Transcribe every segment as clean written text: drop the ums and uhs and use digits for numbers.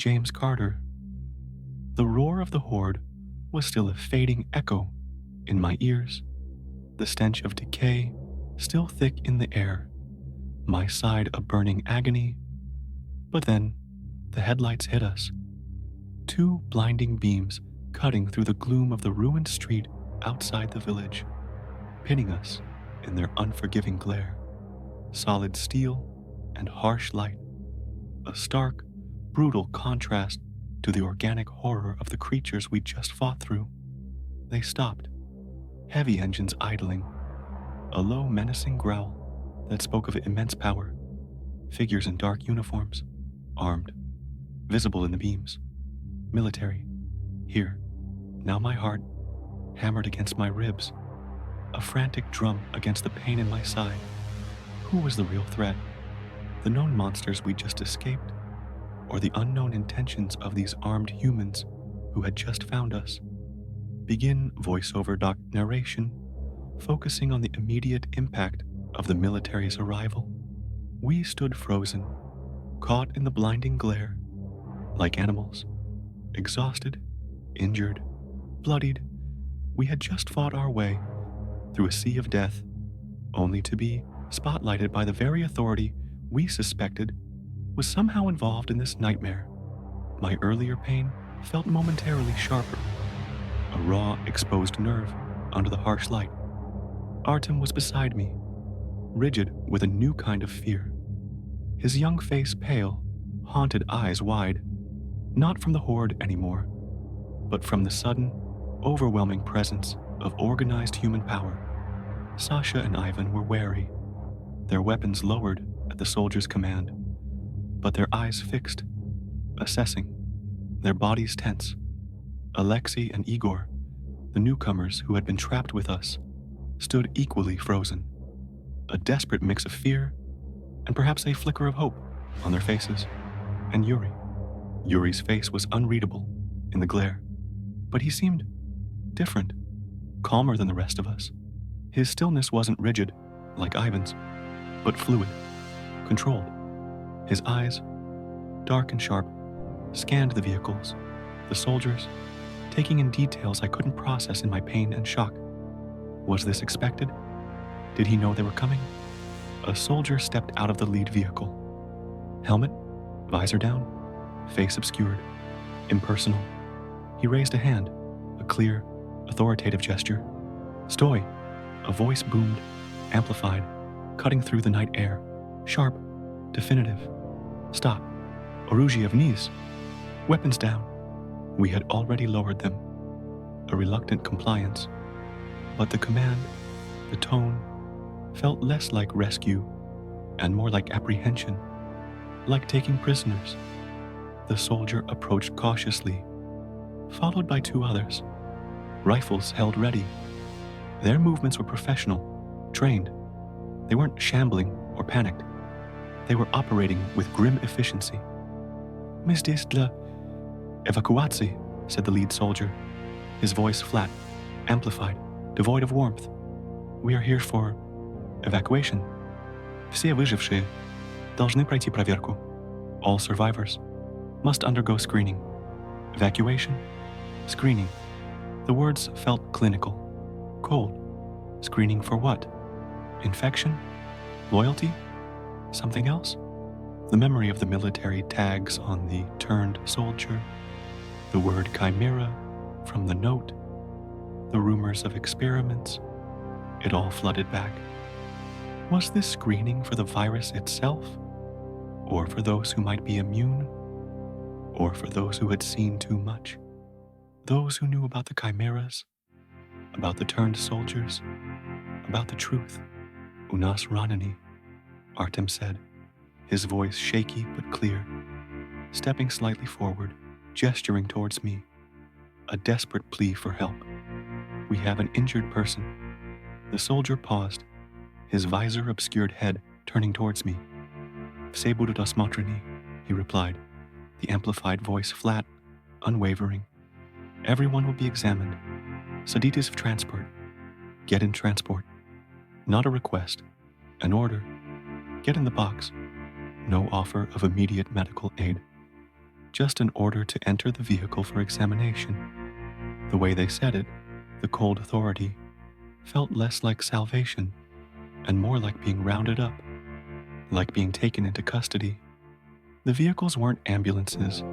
James Carter. The roar of the horde was still a fading echo in my ears, the stench of decay still thick in the air, my side a burning agony. But then the headlights hit us, two blinding beams cutting through the gloom of the ruined street outside the village, pinning us in their unforgiving glare. Solid steel and harsh light, a stark, brutal contrast to the organic horror of the creatures we just fought through. They stopped, heavy engines idling, a low menacing growl that spoke of immense power, figures in dark uniforms, armed, visible in the beams, military, here. Now my heart hammered against my ribs, a frantic drum against the pain in my side. Who was the real threat? The known monsters we just escaped, or the unknown intentions of these armed humans who had just found us? Begin voiceover doc narration, focusing on the immediate impact of the military's arrival. We stood frozen, caught in the blinding glare, like animals, exhausted, injured, bloodied. We had just fought our way through a sea of death, only to be spotlighted by the very authority we suspected was somehow involved in this nightmare. My earlier pain felt momentarily sharper, a raw, exposed nerve under the harsh light. Artem was beside me, rigid with a new kind of fear, his young face pale, haunted eyes wide, not from the horde anymore, but from the sudden, overwhelming presence of organized human power. Sasha and Ivan were wary, their weapons lowered at the soldier's command, but their eyes fixed, assessing, their bodies tense. Alexei and Igor, the newcomers who had been trapped with us, stood equally frozen, a desperate mix of fear and perhaps a flicker of hope on their faces. And Yuri. Yuri's face was unreadable in the glare, but he seemed different, calmer than the rest of us. His stillness wasn't rigid, like Ivan's, but fluid, controlled. His eyes, dark and sharp, scanned the vehicles, the soldiers, taking in details I couldn't process in my pain and shock. Was this expected? Did he know they were coming? A soldier stepped out of the lead vehicle. Helmet, visor down, face obscured, impersonal. He raised a hand, a clear, authoritative gesture. Stoy! A voice boomed, amplified, cutting through the night air, sharp, definitive. Stop. Orужие вниз. Weapons down. We had already lowered them. A reluctant compliance. But the command, the tone, felt less like rescue and more like apprehension, like taking prisoners. The soldier approached cautiously, followed by two others, rifles held ready. Their movements were professional, trained. They weren't shambling or panicked. They were operating with grim efficiency. "Мы здесь для evacuации," said the lead soldier, his voice flat, amplified, devoid of warmth. "We are here for evacuation. Все выжившие должны пройти проверку. All survivors must undergo screening." Evacuation? Screening. The words felt clinical, cold. Screening for what? Infection? Loyalty? Something else? The memory of the military tags on the turned soldier, the word chimera from the note, the rumors of experiments, it all flooded back. Was this screening for the virus itself? Or for those who might be immune? Or for those who had seen too much? Those who knew about the chimeras, about the turned soldiers, about the truth. "У нас ранены," Artem said, his voice shaky but clear, stepping slightly forward, gesturing towards me, a desperate plea for help. "We have an injured person." The soldier paused, his visor-obscured head turning towards me. "Все будут осмотрены," he replied, the amplified voice flat, unwavering. "Everyone will be examined. Saditas в transport. Get in transport." Not a request, an order. Get in the box. No offer of immediate medical aid. just an order to enter the vehicle for examination. The way they said it, the cold authority, felt less like salvation and more like being rounded up, like being taken into custody. The vehicles weren't ambulances.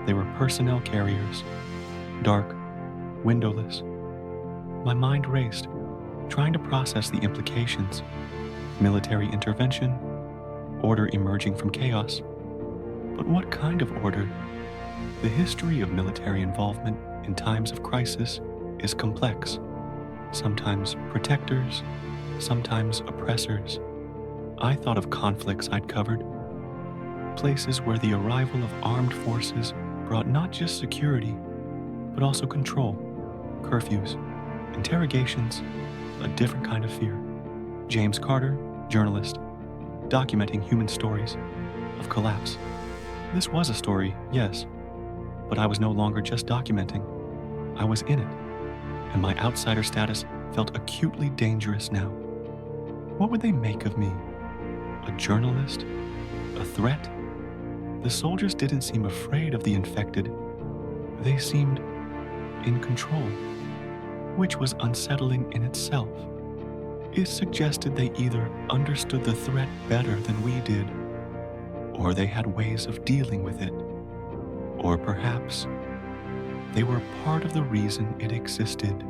They were personnel carriers, dark, windowless. My mind raced, trying to process the implications. Military intervention, order emerging from chaos. But what kind of order? The history of military involvement in times of crisis is complex. Sometimes protectors, sometimes oppressors. I thought of conflicts I'd covered. Places where the arrival of armed forces brought not just security, but also control, curfews, interrogations, a different kind of fear. James Carter, journalist, documenting human stories of collapse. This was a story, yes, but I was no longer just documenting. I was in it, and my outsider status felt acutely dangerous now. What would they make of me? A journalist? A threat? The soldiers didn't seem afraid of the infected. They seemed in control, which was unsettling in itself. It suggested they either understood the threat better than we did, or they had ways of dealing with it, or perhaps they were part of the reason it existed.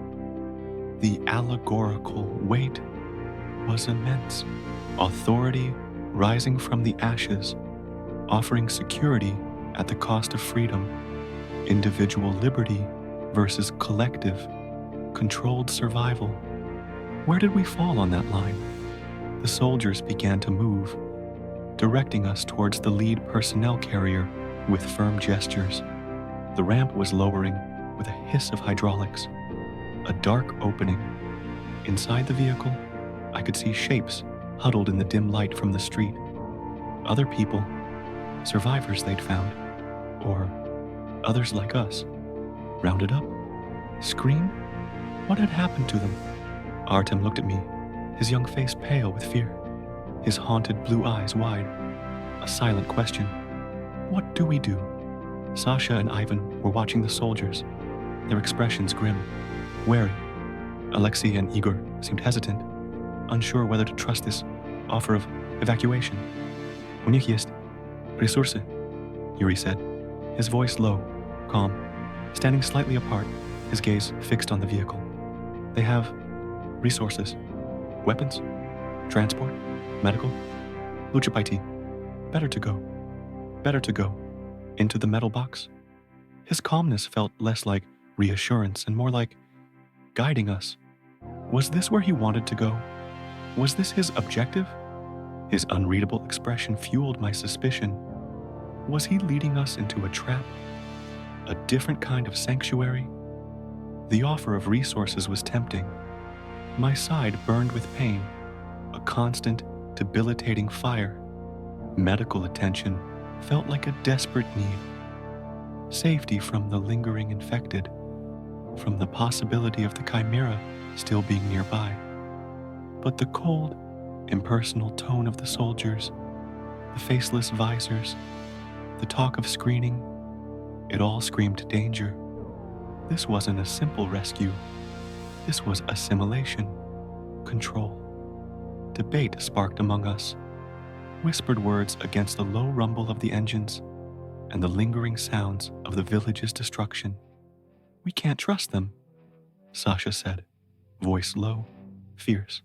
The allegorical weight was immense. Authority rising from the ashes, offering security at the cost of freedom, individual liberty versus collective, controlled survival. Where did we fall on that line? The soldiers began to move, directing us towards the lead personnel carrier with firm gestures. The ramp was lowering with a hiss of hydraulics. A dark opening. Inside the vehicle, I could see shapes huddled in the dim light from the street. Other people, survivors they'd found, or others like us. Rounded up? Scream? What had happened to them? Artem looked at me, his young face pale with fear, his haunted blue eyes wide. A silent question. What do we do? Sasha and Ivan were watching the soldiers, their expressions grim, wary. Alexei and Igor seemed hesitant, unsure whether to trust this offer of evacuation. "У них есть ресурсы," Yuri said, his voice low, calm, standing slightly apart, his gaze fixed on the vehicle. "They have resources, weapons, transport, medical. Лучше пойти. Better to go. Better to go." Into the metal box. His calmness felt less like reassurance and more like guiding us. Was this where he wanted to go? Was this his objective? His unreadable expression fueled my suspicion. Was he leading us into a trap? A different kind of sanctuary? The offer of resources was tempting. My side burned with pain, a constant, debilitating fire. Medical attention felt like a desperate need. Safety from the lingering infected, from the possibility of the chimera still being nearby. But the cold, impersonal tone of the soldiers, the faceless visors, the talk of screening, it all screamed danger. This wasn't a simple rescue. This was assimilation, control. Debate sparked among us, whispered words against the low rumble of the engines and the lingering sounds of the village's destruction. "We can't trust them," Sasha said, voice low, fierce.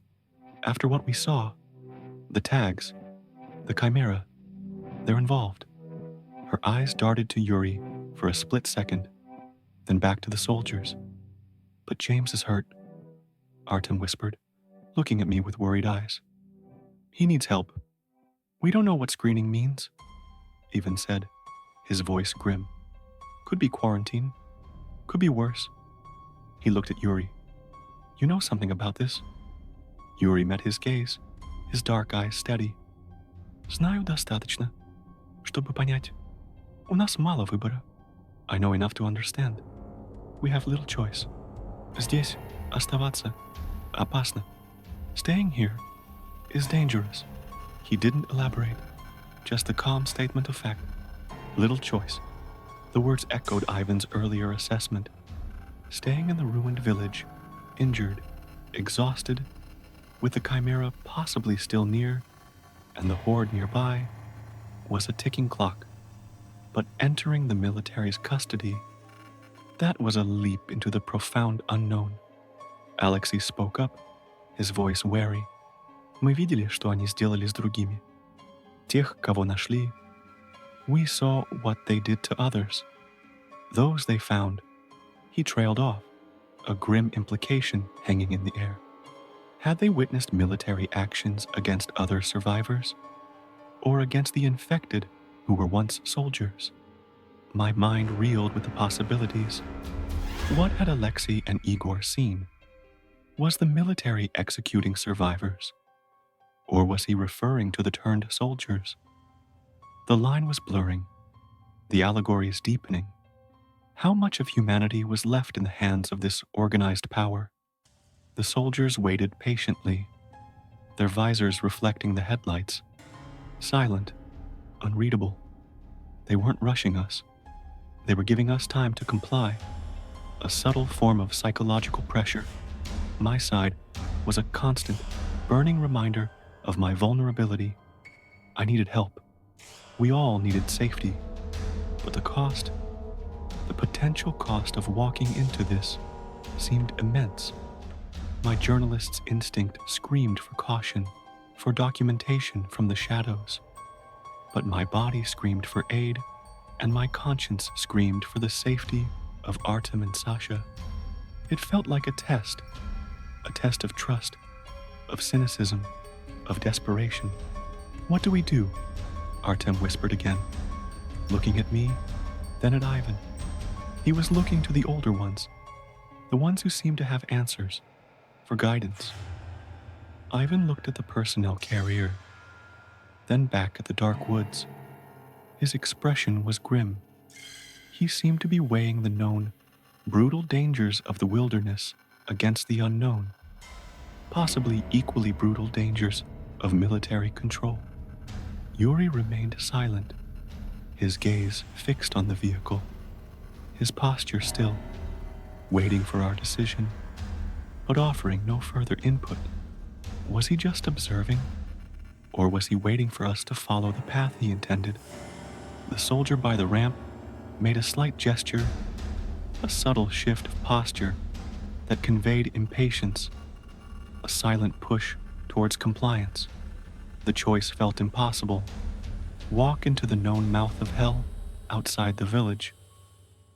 "After what we saw, the tags, the chimera, they're involved." Her eyes darted to Yuri for a split second, then back to the soldiers. "But James is hurt," Artem whispered, looking at me with worried eyes. "He needs help. We don't know what screening means," Ivan said, his voice grim. "Could be quarantine. Could be worse." He looked at Yuri. "You know something about this?" Yuri met his gaze, his dark eyes steady. «Знаю достаточно, чтобы понять. У нас мало выбора. I know enough to understand. We have little choice. Здесь оставаться опасно. Staying here is dangerous." He didn't elaborate, just a calm statement of fact. Little choice. The words echoed Ivan's earlier assessment. Staying in the ruined village, injured, exhausted, with the Chimera possibly still near, and the horde nearby, was a ticking clock. But entering the military's custody, that was a leap into the profound unknown. Alexei spoke up, his voice wary. Мы видели, что они сделали с другими. Тех, кого нашли. We saw what they did to others. Those they found. He trailed off, a grim implication hanging in the air. Had they witnessed military actions against other survivors? Or against the infected who were once soldiers? My mind reeled with the possibilities. What had Alexei and Igor seen? Was the military executing survivors? Or was he referring to the turned soldiers? The line was blurring, the allegories deepening. How much of humanity was left in the hands of this organized power? The soldiers waited patiently, their visors reflecting the headlights, silent, unreadable. They weren't rushing us. They were giving us time to comply, a subtle form of psychological pressure. My side was a constant, burning reminder of my vulnerability. I needed help. We all needed safety. But the cost, the potential cost of walking into this, seemed immense. My journalist's instinct screamed for caution, for documentation from the shadows. But my body screamed for aid, and my conscience screamed for the safety of Artem and Sasha. It felt like a test of trust, of cynicism, of desperation. What do we do? Artem whispered again, looking at me, then at Ivan. He was looking to the older ones, the ones who seemed to have answers, for guidance. Ivan looked at the personnel carrier, then back at the dark woods. His expression was grim. He seemed to be weighing the known, brutal dangers of the wilderness against the unknown, possibly equally brutal dangers of military control. Yuri remained silent, his gaze fixed on the vehicle, his posture still, waiting for our decision, but offering no further input. Was he just observing, or was he waiting for us to follow the path he intended? The soldier by the ramp made a slight gesture, a subtle shift of posture that conveyed impatience, a silent push towards compliance. The choice felt impossible. Walk into the known mouth of hell outside the village,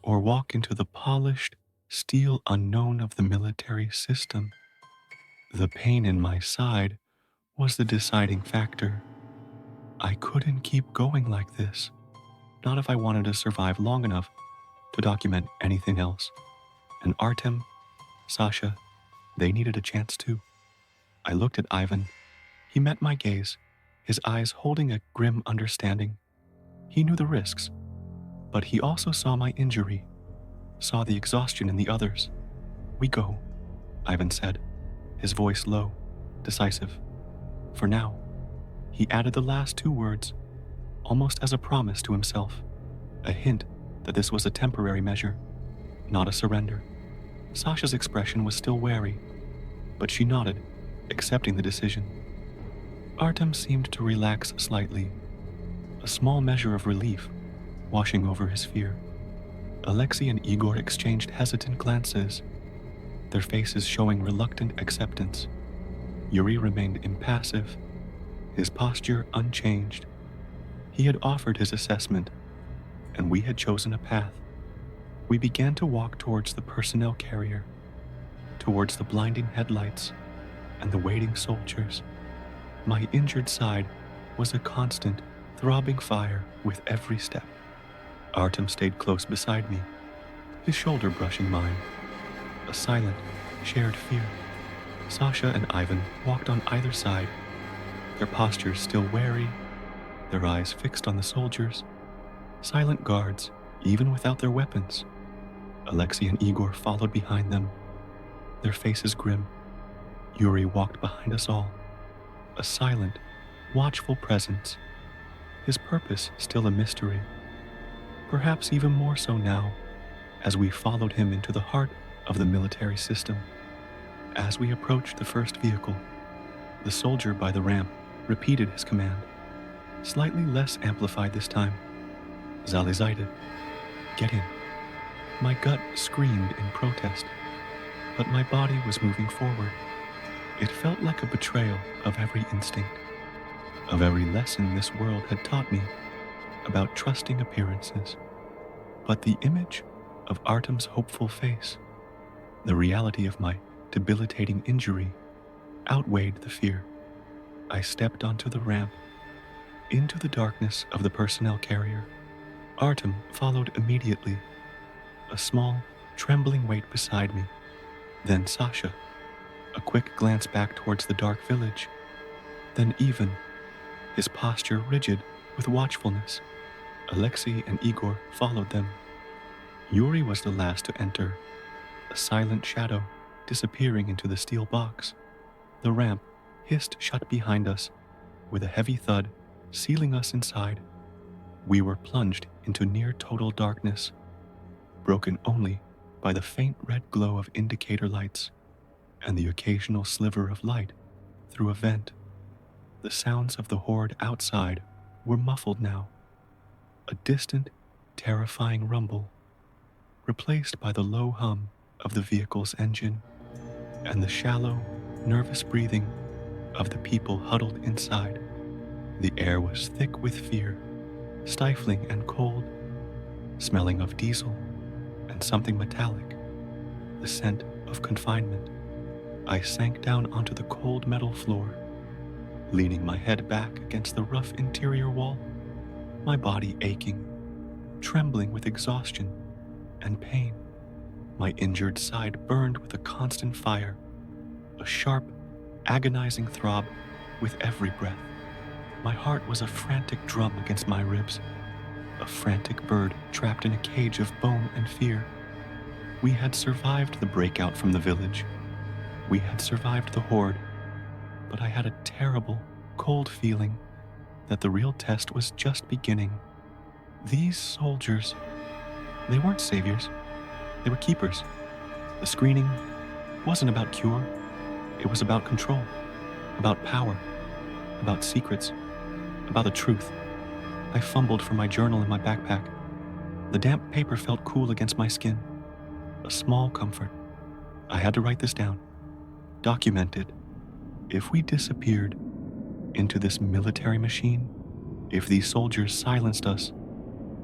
or walk into the polished steel unknown of the military system. The pain in my side was the deciding factor. I couldn't keep going like this, not if I wanted to survive long enough to document anything else. And Artem, Sasha, they needed a chance too. I looked at Ivan. He met my gaze, his eyes holding a grim understanding. He knew the risks, but he also saw my injury, saw the exhaustion in the others. We go, Ivan said, his voice low, decisive. For now. He added the last two words, almost as a promise to himself, a hint that this was a temporary measure, not a surrender. Sasha's expression was still wary, but she nodded, accepting the decision. Artem seemed to relax slightly, a small measure of relief washing over his fear. Alexei and Igor exchanged hesitant glances, their faces showing reluctant acceptance. Yuri remained impassive, his posture unchanged. He had offered his assessment, and we had chosen a path. We began to walk towards the personnel carrier, towards the blinding headlights and the waiting soldiers. My injured side was a constant, throbbing fire with every step. Artem stayed close beside me, his shoulder brushing mine, a silent, shared fear. Sasha and Ivan walked on either side, their postures still wary, their eyes fixed on the soldiers, silent guards, even without their weapons. Alexei and Igor followed behind them, their faces grim. Yuri walked behind us all, a silent, watchful presence, his purpose still a mystery. perhaps even more so now as we followed him into the heart of the military system. As we approached the first vehicle, the soldier by the ramp repeated his command, slightly less amplified this time. Zalizide, get in. My gut screamed in protest, but my body was moving forward. It felt like a betrayal of every instinct, of every lesson this world had taught me about trusting appearances. But the image of Artem's hopeful face, the reality of my debilitating injury, outweighed the fear. I stepped onto the ramp, into the darkness of the personnel carrier. Artem followed immediately, a small, trembling weight beside me. Then Sasha, a quick glance back towards the dark village. Then Ivan, his posture rigid with watchfulness. Alexei and Igor followed them. Yuri was the last to enter, a silent shadow disappearing into the steel box. The ramp hissed shut behind us with a heavy thud, sealing us inside. We were plunged into near total darkness, broken only by the faint red glow of indicator lights and the occasional sliver of light through a vent. The sounds of the horde outside were muffled now, a distant, terrifying rumble, replaced by the low hum of the vehicle's engine and the shallow, nervous breathing of the people huddled inside. The air was thick with fear, stifling and cold, smelling of diesel and something metallic, the scent of confinement. I sank down onto the cold metal floor, leaning my head back against the rough interior wall, my body aching, trembling with exhaustion and pain. My injured side burned with a constant fire, a sharp, agonizing throb with every breath. My heart was a frantic drum against my ribs, a frantic bird trapped in a cage of bone and fear. We had survived the breakout from the village. We had survived the horde, but I had a terrible, cold feeling that the real test was just beginning. These soldiers, they weren't saviors, they were keepers. The screening wasn't about cure, it was about control, about power, about secrets, about the truth. I fumbled for my journal in my backpack. The damp paper felt cool against my skin, a small comfort. I had to write this down, document it. If we disappeared into this military machine, if these soldiers silenced us,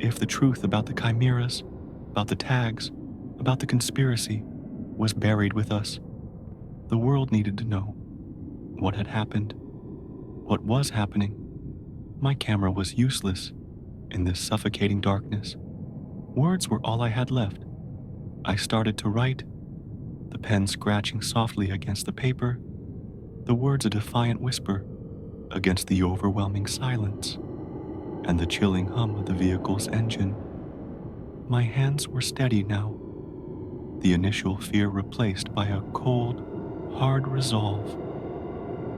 if the truth about the chimeras, about the tags, about the conspiracy was buried with us, the world needed to know what had happened, what was happening. My camera was useless in this suffocating darkness. Words were all I had left. I started to write, the pen scratching softly against the paper, the words a defiant whisper against the overwhelming silence and the chilling hum of the vehicle's engine. My hands were steady now, the initial fear replaced by a cold, hard resolve.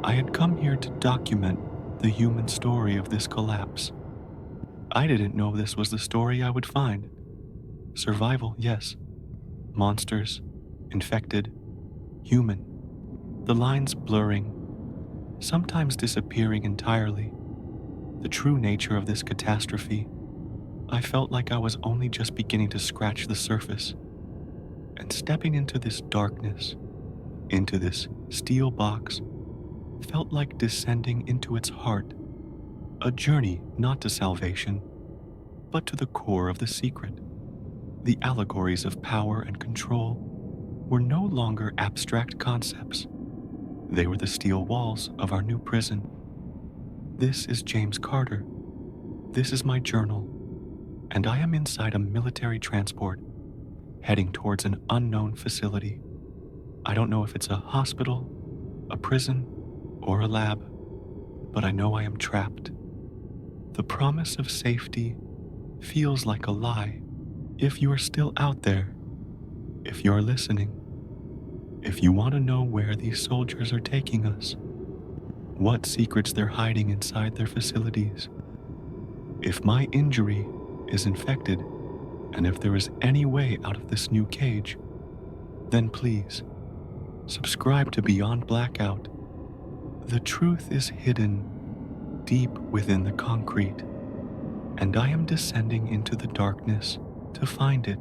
I had come here to document the human story of this collapse. I didn't know this was the story I would find. Survival, yes. Monsters, infected, human. The lines blurring, sometimes disappearing entirely. The true nature of this catastrophe. I felt like I was only just beginning to scratch the surface. And stepping into this darkness, into this steel box, felt like descending into its heart. A journey not to salvation, but to the core of the secret. The allegories of power and control were no longer abstract concepts. They were the steel walls of our new prison. This is James Carter. This is my journal. And I am inside a military transport, heading towards an unknown facility. I don't know if it's a hospital, a prison, or a lab, but I know I am trapped. The promise of safety feels like a lie. If you are still out there, if you are listening, if you want to know where these soldiers are taking us, what secrets they're hiding inside their facilities, if my injury is infected And if there is any way out of this new cage, then please subscribe to Beyond Blackout. The truth is hidden deep within the concrete, and I am descending into the darkness to find it.